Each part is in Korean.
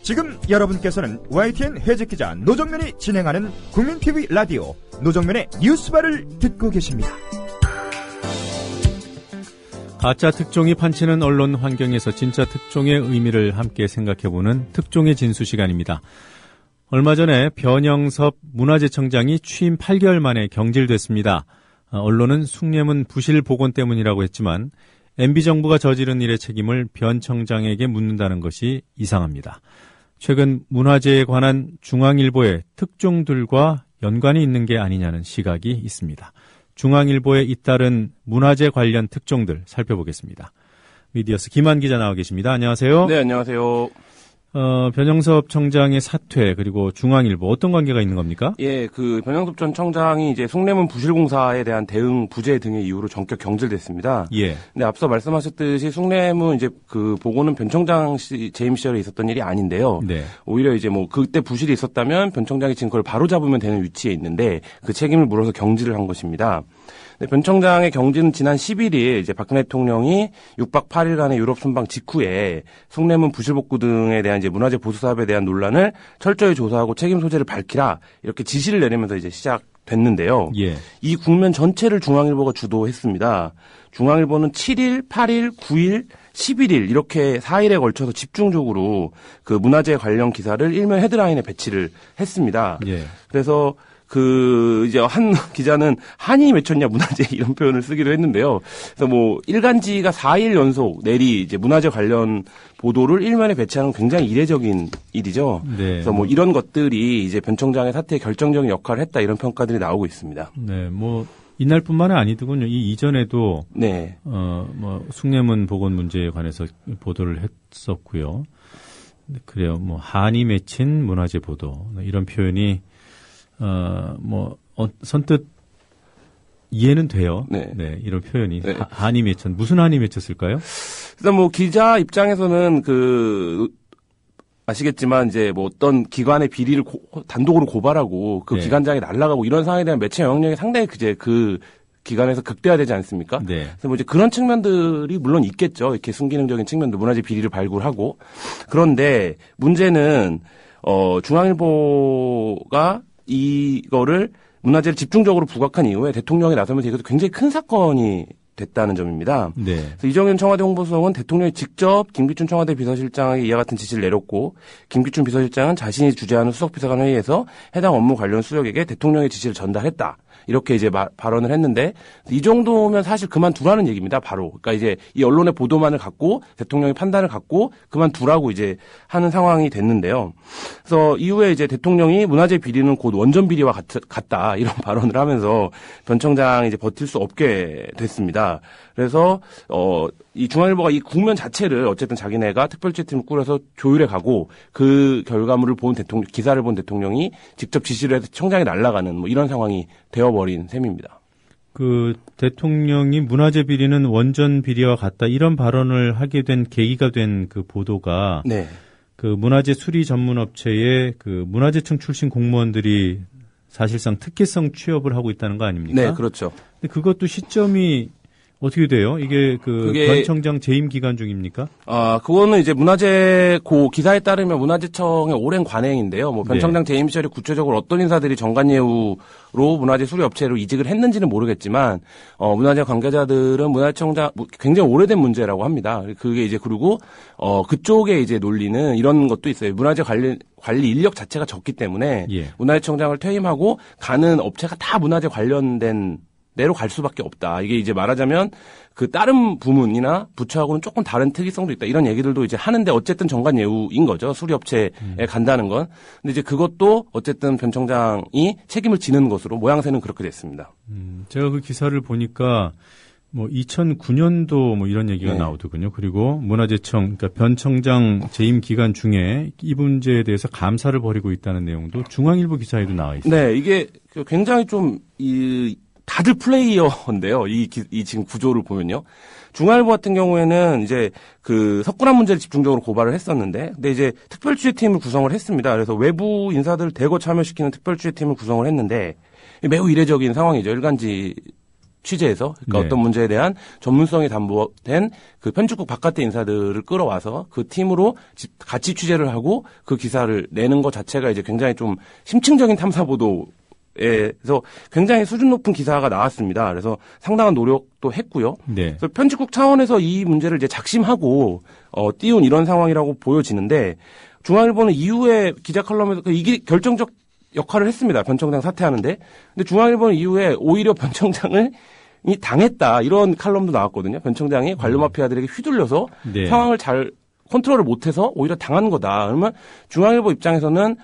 지금 여러분께서는 YTN 해직기자 노정면이 진행하는 국민TV 라디오 노정면의 뉴스바를 듣고 계십니다. 가짜 특종이 판치는 언론 환경에서 진짜 특종의 의미를 함께 생각해보는 특종의 진수 시간입니다. 얼마 전에 변영섭 문화재청장이 취임 8개월 만에 경질됐습니다. 언론은 숭례문 부실 복원 때문이라고 했지만 MB정부가 저지른 일의 책임을 변 청장에게 묻는다는 것이 이상합니다. 최근 문화재에 관한 중앙일보의 특종들과 연관이 있는 게 아니냐는 시각이 있습니다. 중앙일보에 잇따른 문화재 관련 특종들 살펴보겠습니다. 미디어스 김한 기자 나와 계십니다. 안녕하세요. 네, 안녕하세요. 변영섭 청장의 사퇴 그리고 중앙일보 어떤 관계가 있는 겁니까? 예, 변영섭 전 청장이 이제 숭례문 부실공사에 대한 대응 부재 등의 이유로 전격 경질됐습니다. 예. 근데 앞서 말씀하셨듯이 숭례문 이제 복원은 변 청장 재임 시절에 있었던 일이 아닌데요. 네. 오히려 이제 그때 부실이 있었다면 변 청장이 지금 그걸 바로 잡으면 되는 위치에 있는데 그 책임을 물어서 경질을 한 것입니다. 네, 변 청장의 경질은 지난 11일 이제 박근혜 대통령이 6박 8일간의 유럽 순방 직후에 숭례문 부실복구 등에 대한 이제 문화재 보수 사업에 대한 논란을 철저히 조사하고 책임 소재를 밝히라 이렇게 지시를 내리면서 이제 시작됐는데요. 예. 이 국면 전체를 중앙일보가 주도했습니다. 중앙일보는 7일, 8일, 9일, 11일 이렇게 4일에 걸쳐서 집중적으로 그 문화재 관련 기사를 일면 헤드라인에 배치를 했습니다. 예. 그래서 이제 한 기자는 한이 맺혔냐 문화재 이런 표현을 쓰기도 했는데요. 그래서 일간지가 4일 연속 내리 이제 문화재 관련 보도를 일면에 배치하는 굉장히 이례적인 일이죠. 네. 그래서 이런 것들이 이제 변 청장의 사태에 결정적인 역할을 했다 이런 평가들이 나오고 있습니다. 네, 이날뿐만은 아니더군요. 이 이전에도 네. 숭례문 복원 문제에 관해서 보도를 했었고요. 그래요. 한이 맺힌 문화재 보도 이런 표현이 선뜻 이해는 돼요. 네. 네, 이런 표현이. 네. 한이 맺혔, 무슨 한이 맺혔을까요? 일단 기자 입장에서는 아시겠지만 이제 어떤 기관의 비리를 단독으로 고발하고 그 네. 기관장이 날아가고 이런 상황에 대한 매체 영향력이 상당히 그 기관에서 극대화되지 않습니까? 네. 그래서 이제 그런 측면들이 물론 있겠죠. 이렇게 순기능적인 측면도 문화재 비리를 발굴하고. 그런데 문제는 중앙일보가 이거를 문화재를 집중적으로 부각한 이후에 대통령이 나서면서 이것도 굉장히 큰 사건이 됐다는 점입니다. 네. 그래서 이정현 청와대 홍보수석은 대통령이 직접 김기춘 청와대 비서실장에게 이와 같은 지시를 내렸고 김기춘 비서실장은 자신이 주재하는 수석비서관 회의에서 해당 업무 관련 수석에게 대통령의 지시를 전달했다. 이렇게 이제 발언을 했는데 이 정도면 사실 그만두라는 얘기입니다. 바로. 그러니까 이제 이 언론의 보도만을 갖고 대통령의 판단을 갖고 그만두라고 이제 하는 상황이 됐는데요. 그래서 이후에 이제 대통령이 문화재 비리는 곧 원전 비리와 같다 이런 발언을 하면서 변 청장이 이제 버틸 수 없게 됐습니다. 그래서 이 중앙일보가 이 국면 자체를 어쨌든 자기네가 특별지팀을 꾸려서 조율해 가고 그 결과물을 본 기사를 본 대통령이 직접 지시를 해서 청장이 날아가는 이런 상황이 되어버린 셈입니다. 대통령이 문화재 비리는 원전 비리와 같다 이런 발언을 하게 된 계기가 된 그 보도가 네. 문화재 수리 전문 업체의 문화재청 출신 공무원들이 사실상 특혜성 취업을 하고 있다는 거 아닙니까? 네, 그렇죠. 근데 그것도 시점이 어떻게 돼요? 이게 변 청장 재임 기간 중입니까? 그거는 이제 기사에 따르면 문화재청의 오랜 관행인데요. 변 청장 재임 시절에 구체적으로 어떤 인사들이 정관예우로 문화재 수리 업체로 이직을 했는지는 모르겠지만, 문화재 관계자들은 문화재청장 굉장히 오래된 문제라고 합니다. 그게 이제 그리고, 그쪽에 이제 논리는 이런 것도 있어요. 문화재 관리 인력 자체가 적기 때문에, 예. 문화재청장을 퇴임하고 가는 업체가 다 문화재 관련된 내로 갈 수밖에 없다. 이게 이제 말하자면 다른 부문이나 부처하고는 조금 다른 특이성도 있다. 이런 얘기들도 이제 하는데 어쨌든 정관예우인 거죠. 수리업체에 간다는 건. 근데 이제 그것도 어쨌든 변 청장이 책임을 지는 것으로 모양새는 그렇게 됐습니다. 제가 그 기사를 보니까 2009년도 이런 얘기가 네. 나오더군요. 그리고 문화재청, 그러니까 변 청장 재임 기간 중에 이 문제에 대해서 감사를 벌이고 있다는 내용도 중앙일보 기사에도 나와 있어요. 네, 이게 굉장히 좀 다들 플레이어인데요. 이 지금 구조를 보면요. 중앙일보 같은 경우에는 이제 석굴암 문제를 집중적으로 고발을 했었는데, 근데 이제 특별취재팀을 구성을 했습니다. 그래서 외부 인사들을 대거 참여시키는 특별취재팀을 구성을 했는데, 매우 이례적인 상황이죠. 일간지 취재에서 그러니까 네. 어떤 문제에 대한 전문성이 담보된 그 편집국 바깥의 인사들을 끌어와서 그 팀으로 같이 취재를 하고 그 기사를 내는 것 자체가 이제 굉장히 좀 심층적인 탐사 보도에서 굉장히 수준 높은 기사가 나왔습니다. 그래서 상당한 노력도 했고요. 네. 그래서 편집국 차원에서 이 문제를 이제 작심하고 띄운 이런 상황이라고 보여지는데 중앙일보는 이후에 기자 컬럼에서 이게 결정적 역할을 했습니다. 변 청장 사퇴하는데. 근데 중앙일보는 이후에 오히려 변 청장을 이 당했다. 이런 칼럼도 나왔거든요. 변 청장이 관료 마피아들에게 휘둘려서 네. 상황을 잘 컨트롤을 못해서 오히려 당한 거다. 그러면 중앙일보 입장에서는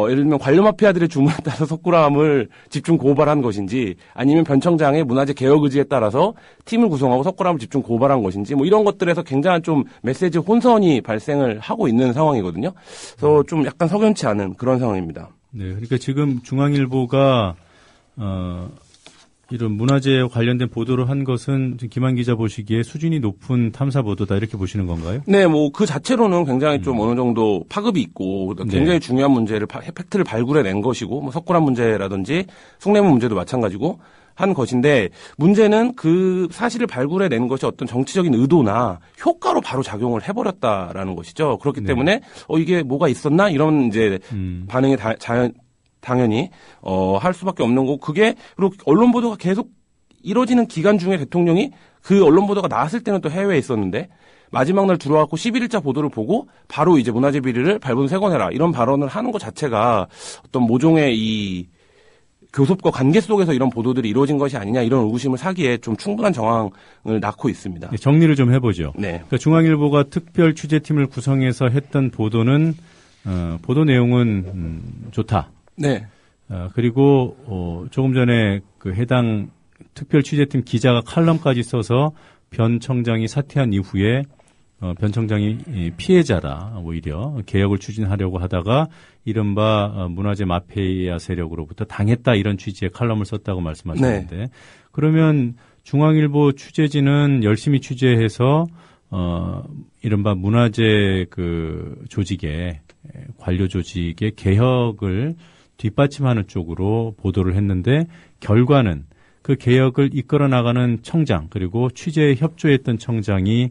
예를 들면 관료 마피아들의 주문에 따라서 석굴암을 집중 고발한 것인지 아니면 변 청장의 문화재 개혁 의지에 따라서 팀을 구성하고 석굴암을 집중 고발한 것인지 뭐 이런 것들에서 굉장한 좀 메시지 혼선이 발생을 하고 있는 상황이거든요. 그래서 좀 약간 석연치 않은 그런 상황입니다. 네, 그러니까 지금 중앙일보가 이런 문화재와 관련된 보도를 한 것은 김한 기자 보시기에 수준이 높은 탐사 보도다 이렇게 보시는 건가요? 네, 뭐 그 자체로는 굉장히 좀 어느 정도 파급이 있고 굉장히 네. 중요한 문제를 팩트를 발굴해낸 것이고 뭐 석굴암 문제라든지 숭례문 문제도 마찬가지고 한 것인데 문제는 그 사실을 발굴해낸 것이 어떤 정치적인 의도나 효과로 바로 작용을 해버렸다라는 것이죠. 그렇기 네. 때문에 이게 뭐가 있었나 이런 이제 반응이 당연히 할 수밖에 없는 거고 그게 그리고 언론 보도가 계속 이뤄지는 기간 중에 대통령이 그 언론 보도가 나왔을 때는 또 해외에 있었는데 마지막 날 들어왔고 11일자 보도를 보고 바로 이제 문화재 비리를 발본 세건해라 이런 발언을 하는 것 자체가 어떤 모종의 이 교섭과 관계 속에서 이런 보도들이 이루어진 것이 아니냐 이런 의구심을 사기에 좀 충분한 정황을 낳고 있습니다. 네, 정리를 좀 해보죠. 네. 그러니까 중앙일보가 특별 취재팀을 구성해서 했던 보도는 보도 내용은 좋다. 네. 그리고 조금 전에 그 해당 특별 취재팀 기자가 칼럼까지 써서 변 청장이 사퇴한 이후에 변 청장이 피해자라 오히려 개혁을 추진하려고 하다가 이른바 문화재 마피아 세력으로부터 당했다 이런 취지의 칼럼을 썼다고 말씀하셨는데 네. 그러면 중앙일보 취재진은 열심히 취재해서 이른바 문화재 그 조직의 관료 조직의 개혁을 뒷받침하는 쪽으로 보도를 했는데 결과는 그 개혁을 이끌어 나가는 청장 그리고 취재에 협조했던 청장이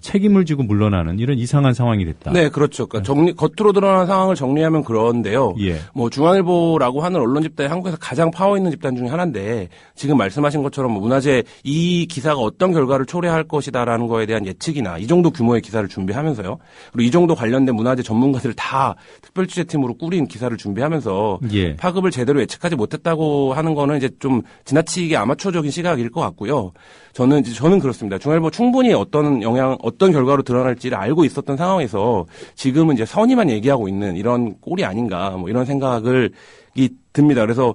책임을 지고 물러나는 이런 이상한 상황이 됐다. 네, 그렇죠. 그러니까 겉으로 드러난 상황을 정리하면 그런데요. 예. 뭐 중앙일보라고 하는 언론 집단이 한국에서 가장 파워 있는 집단 중에 하나인데 지금 말씀하신 것처럼 뭐 문화재 이 기사가 어떤 결과를 초래할 것이다라는 거에 대한 예측이나 이 정도 규모의 기사를 준비하면서요. 그리고 이 정도 관련된 문화재 전문가들을 다 특별취재팀으로 꾸린 기사를 준비하면서 예. 파급을 제대로 예측하지 못했다고 하는 거는 이제 좀 지나치게 아마추어적인 시각일 것 같고요. 저는 그렇습니다. 중앙일보 충분히 어떤 결과로 드러날지를 알고 있었던 상황에서 지금은 이제 선의만 얘기하고 있는 이런 꼴이 아닌가, 뭐 이런 생각이 듭니다. 그래서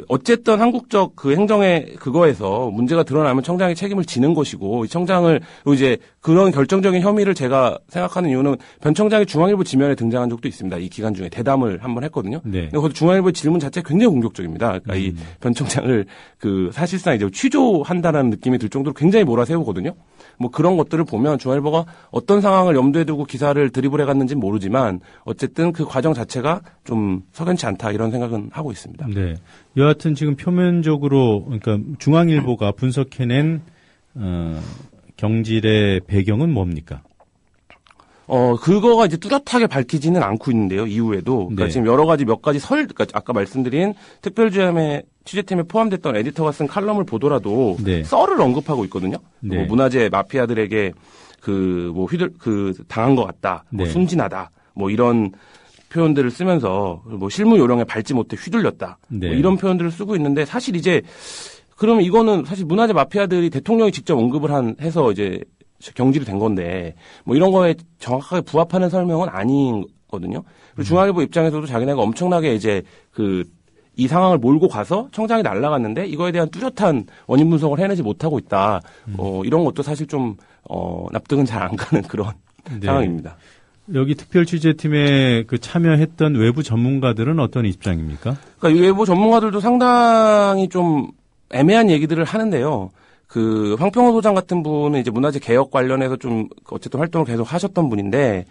어쨌든 한국적 그 행정의 그거에서 문제가 드러나면 청장이 책임을 지는 것이고, 이 청장을, 이제 그런 결정적인 혐의를 제가 생각하는 이유는 변 청장이 중앙일보 지면에 등장한 적도 있습니다. 이 기간 중에 대담을 한번 했거든요. 네. 근데 중앙일보 질문 자체가 굉장히 공격적입니다. 그러니까 이 변 청장을 사실상 이제 취조한다라는 느낌이 들 정도로 굉장히 몰아세우거든요. 뭐 그런 것들을 보면 중앙일보가 어떤 상황을 염두에 두고 기사를 드리블해 갔는지는 모르지만 어쨌든 그 과정 자체가 좀 석연치 않다 이런 생각은 하고 있습니다. 네. 여하튼 지금 표면적으로 그러니까 중앙일보가 분석해낸 경질의 배경은 뭡니까? 그거가 이제 뚜렷하게 밝히지는 않고 있는데요. 이후에도. 그러니까 네. 지금 몇 가지 그러니까 아까 말씀드린 취재팀에 포함됐던 에디터가 쓴 칼럼을 보더라도 네. 썰을 언급하고 있거든요. 네. 뭐 문화재 마피아들에게 당한 것 같다. 뭐 네. 순진하다. 뭐 이런 표현들을 쓰면서 뭐 실무 요령에 밟지 못해 휘둘렸다. 네. 뭐 이런 표현들을 쓰고 있는데 사실 이제 그러면 이거는 사실 문화재 마피아들이 대통령이 직접 언급을 해서 이제 경질이 된 건데 뭐 이런 거에 정확하게 부합하는 설명은 아니거든요. 그리고 중앙일보 입장에서도 자기네가 엄청나게 이제 이 상황을 몰고 가서 청장이 날아갔는데 이거에 대한 뚜렷한 원인 분석을 해내지 못하고 있다. 이런 것도 사실 좀 납득은 잘 안 가는 그런 네. 상황입니다. 여기 특별 취재팀에 참여했던 외부 전문가들은 어떤 입장입니까? 그러니까 이 외부 전문가들도 상당히 좀 애매한 얘기들을 하는데요. 그 황평호 소장 같은 분은 이제 문화재 개혁 관련해서 좀 어쨌든 활동을 계속 하셨던 분인데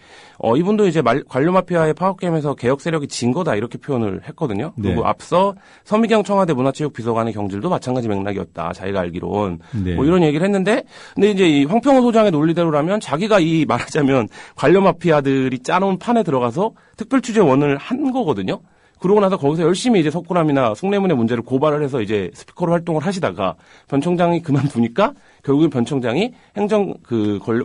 이분도 이제 관료 마피아의 파워 게임에서 개혁 세력이 진 거다 이렇게 표현을 했거든요. 네. 그리고 앞서 서미경 청와대 문화체육 비서관의 경질도 마찬가지 맥락이었다. 자기가 알기론 네. 뭐 이런 얘기를 했는데 근데 이제 이 황평호 소장의 논리대로라면 자기가 이 말하자면 관료 마피아들이 짜놓은 판에 들어가서 특별취재원을 한 거거든요. 그러고 나서 거기서 열심히 이제 석굴암이나 숭례문의 문제를 고발을 해서 이제 스피커로 활동을 하시다가 변 청장이 그만두니까 결국엔 변 청장이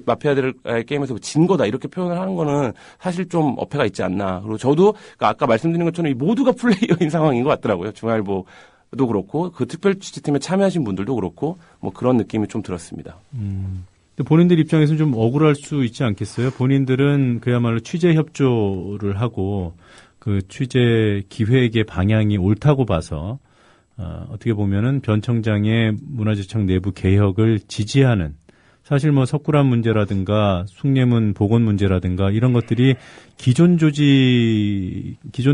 마피아들의 게임에서 진 거다 이렇게 표현을 하는 거는 사실 좀 어폐가 있지 않나. 그리고 저도 아까 말씀드린 것처럼 이 모두가 플레이어인 상황인 것 같더라고요. 중앙일보도 그렇고 그 특별취재팀에 참여하신 분들도 그렇고 뭐 그런 느낌이 좀 들었습니다. 근데 본인들 입장에서는 좀 억울할 수 있지 않겠어요? 본인들은 그야말로 취재 협조를 하고 그 취재 기획의 방향이 옳다고 봐서 어떻게 보면은 변 청장의 문화재청 내부 개혁을 지지하는 사실 뭐 석굴암 문제라든가 숭례문 복원 문제라든가 이런 것들이 기존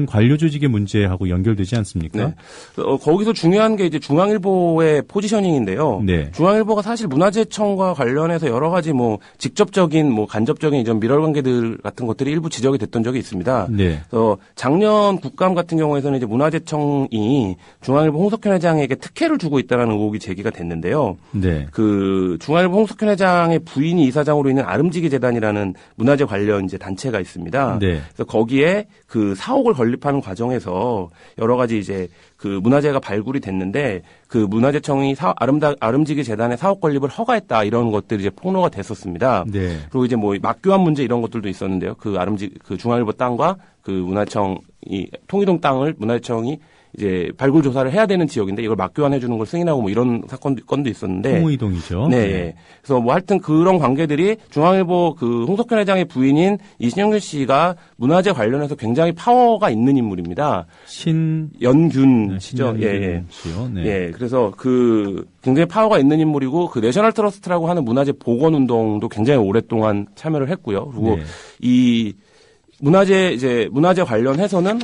관료 조직의 문제하고 연결되지 않습니까? 네. 거기서 중요한 게 이제 중앙일보의 포지셔닝인데요. 네. 중앙일보가 사실 문화재청과 관련해서 여러 가지 뭐 직접적인 뭐 간접적인 이런 밀월 관계들 같은 것들이 일부 지적이 됐던 적이 있습니다. 네. 그래서 작년 국감 같은 경우에서는 이제 문화재청이 중앙일보 홍석현 회장에게 특혜를 주고 있다는 의혹이 제기가 됐는데요. 네. 그 중앙일보 홍석현 회장의 부인이 이사장으로 있는 아름지기 재단이라는 문화재 관련 이제 단체가 있습니다. 네. 그래서 거기에 그 사옥을 건립하는 과정에서 여러 가지 이제 그 문화재가 발굴이 됐는데 그 문화재청이 아름지기 재단의 사옥 건립을 허가했다 이런 것들이 이제 폭로가 됐었습니다. 네. 그리고 이제 뭐 막교환 문제 이런 것들도 있었는데요. 그 중앙일보 땅과 그 문화청이 통이동 땅을 문화재청이 이제 발굴 조사를 해야 되는 지역인데 이걸 막교환해 주는 걸 승인하고 뭐 이런 건도 있었는데 통이동이죠. 네. 네. 그래서 뭐 하여튼 그런 관계들이 중앙일보 그 홍석현 회장의 부인인 이신영균 씨가 문화재 관련해서 굉장히 파워가 있는 인물입니다. 연균 씨죠. 예. 씨요. 네. 예. 그래서 그 굉장히 파워가 있는 인물이고 그 내셔널 트러스트라고 하는 문화재 복원 운동도 굉장히 오랫동안 참여를 했고요. 그리고 네. 이 문화재 관련해서는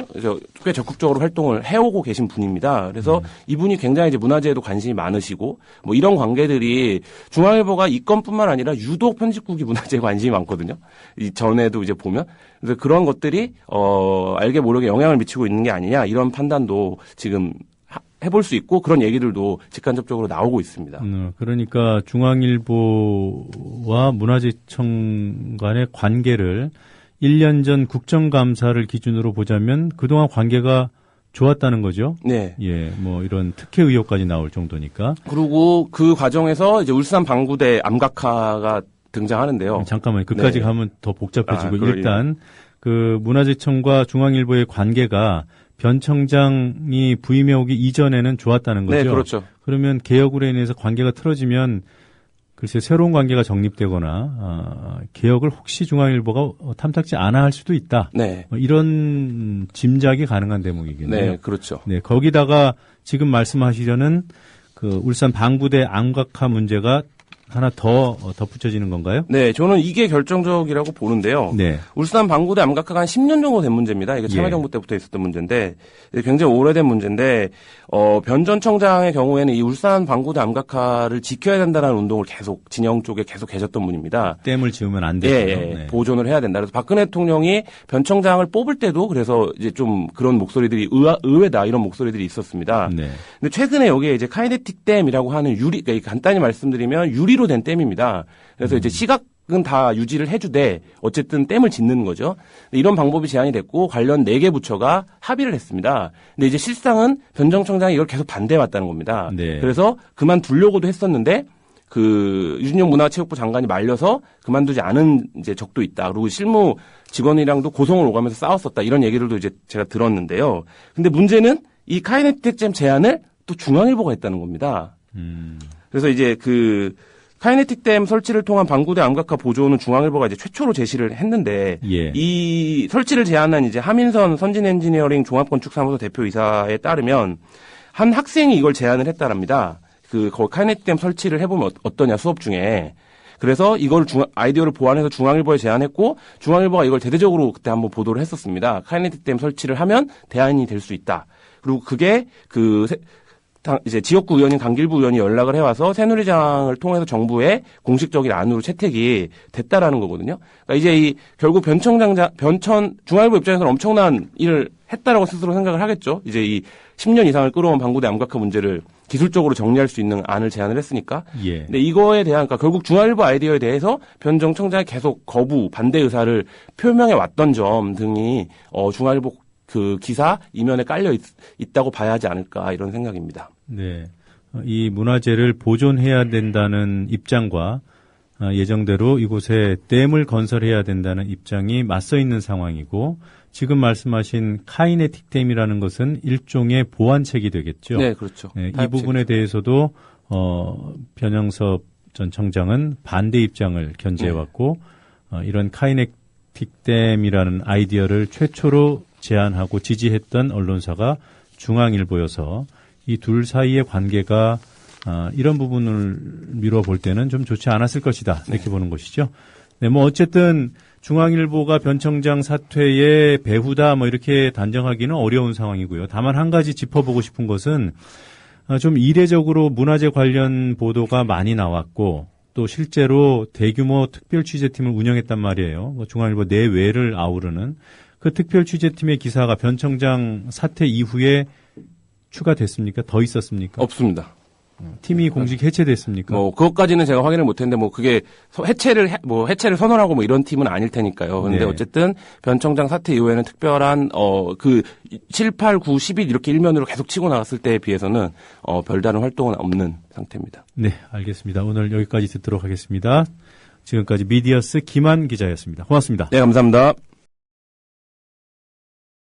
꽤 적극적으로 활동을 해오고 계신 분입니다. 그래서 이분이 굉장히 이제 문화재에도 관심이 많으시고 뭐 이런 관계들이 중앙일보가 이 건뿐만 아니라 유독 편집국이 문화재에 관심이 많거든요. 이 전에도 이제 보면 그래서 그런 것들이 알게 모르게 영향을 미치고 있는 게 아니냐 이런 판단도 지금 해볼 수 있고 그런 얘기들도 직간접적으로 나오고 있습니다. 그러니까 중앙일보와 문화재청 간의 관계를 1년 전 국정감사를 기준으로 보자면 그동안 관계가 좋았다는 거죠. 네. 예, 뭐 이런 특혜 의혹까지 나올 정도니까. 그리고 그 과정에서 이제 울산 방구대 암각화가 등장하는데요. 잠깐만요. 그까지 네. 가면 더 복잡해지고 일단 그 문화재청과 중앙일보의 관계가 변 청장이 부임해 오기 이전에는 좋았다는 거죠. 네, 그렇죠. 그러면 개혁으로 인해서 관계가 틀어지면 글쎄 새로운 관계가 정립되거나 개혁을 혹시 중앙일보가 탐탁지 않아 할 수도 있다. 네. 이런 짐작이 가능한 대목이겠네요. 네, 그렇죠. 네, 거기다가 지금 말씀하시려는 그 울산 방구대 암각화 문제가 하나 더 덧붙여지는 건가요? 네, 저는 이게 결정적이라고 보는데요. 네. 울산 방구대 암각화가 한 10년 정도 된 문제입니다. 이게 참여정부 때부터 있었던 문제인데 굉장히 오래된 문제인데 변 전 청장의 경우에는 이 울산 방구대 암각화를 지켜야 된다는 운동을 계속 진영 쪽에 계속 계셨던 분입니다. 댐을 지으면 안 되죠. 네. 보존을 해야 된다. 그래서 박근혜 대통령이 변 청장을 뽑을 때도 그래서 이제 좀 그런 목소리들이 의외다 이런 목소리들이 있었습니다. 네. 근데 최근에 여기에 이제 카이네틱 댐이라고 하는 그러니까 간단히 말씀드리면 유리로 된 댐입니다. 그래서 이제 시각은 다 유지를 해주되 어쨌든 댐을 짓는 거죠. 이런 방법이 제안이 됐고 관련 4개 부처가 합의를 했습니다. 근데 이제 실상은 변 전 청장이 이걸 계속 반대해왔다는 겁니다. 네. 그래서 그만두려고도 했었는데 그 유진용 문화체육부 장관이 말려서 그만두지 않은 이제 적도 있다. 그리고 실무 직원이랑도 고성을 오가면서 싸웠었다. 이런 얘기들도 이제 제가 들었는데요. 근데 문제는 이 카이네틱 댐 제안을 또 중앙일보가 했다는 겁니다. 그래서 이제 그 카이네틱 댐 설치를 통한 방구대 암각화 보조는 중앙일보가 이제 최초로 제시를 했는데 이 설치를 제안한 이제 하민선 선진엔지니어링 종합건축사무소 대표이사에 따르면 한 학생이 이걸 제안을 했다랍니다. 그 카이네틱 댐 설치를 해보면 어떠냐 수업 중에. 그래서 이걸 아이디어를 보완해서 중앙일보에 제안했고 중앙일보가 이걸 대대적으로 그때 한번 보도를 했었습니다. 카이네틱 댐 설치를 하면 대안이 될 수 있다. 그리고 그게 그 이제 지역구 의원인 강길부 의원이 연락을 해와서 새누리당을 통해서 정부의 공식적인 안으로 채택이 됐다라는 거거든요. 그러니까 이제 결국 중앙일보 입장에서는 엄청난 일을 했다라고 스스로 생각을 하겠죠. 이제 이 10년 이상을 끌어온 방구대 암각화 문제를 기술적으로 정리할 수 있는 안을 제안을 했으니까. 예. 근데 이거에 대한, 그러니까 결국 중앙일보 아이디어에 대해서 변정 청장이 계속 거부, 반대 의사를 표명해 왔던 점 등이 중앙일보 그 기사 이면에 깔려 있다고 봐야 하지 않을까 이런 생각입니다. 네. 이 문화재를 보존해야 된다는 입장과 예정대로 이곳에 댐을 건설해야 된다는 입장이 맞서 있는 상황이고 지금 말씀하신 카이네틱 댐이라는 것은 일종의 보완책이 되겠죠. 네, 그렇죠. 네, 이 부분에 대해서도 변영섭 전 청장은 반대 입장을 견지해왔고 이런 카이네틱 댐이라는 아이디어를 최초로 제안하고 지지했던 언론사가 중앙일보여서 이 둘 사이의 관계가 이런 부분을 미뤄볼 때는 좀 좋지 않았을 것이다. 이렇게 보는 것이죠. 네, 뭐 어쨌든 중앙일보가 변 청장 사퇴의 배후다 뭐 이렇게 단정하기는 어려운 상황이고요. 다만 한 가지 짚어보고 싶은 것은 좀 이례적으로 문화재 관련 보도가 많이 나왔고 또 실제로 대규모 특별 취재팀을 운영했단 말이에요. 중앙일보 내외를 아우르는 그 특별 취재팀의 기사가 변 청장 사퇴 이후에 추가됐습니까? 더 있었습니까? 없습니다. 팀이 공식 해체됐습니까? 그것까지는 제가 확인을 못했는데, 그게 해체를 선언하고 이런 팀은 아닐 테니까요. 근데 네. 어쨌든 변 청장 사퇴 이후에는 특별한, 7, 8, 9, 10일 이렇게 일면으로 계속 치고 나갔을 때에 비해서는, 별다른 활동은 없는 상태입니다. 네, 알겠습니다. 오늘 여기까지 듣도록 하겠습니다. 지금까지 미디어스 김한 기자였습니다. 고맙습니다. 네, 감사합니다.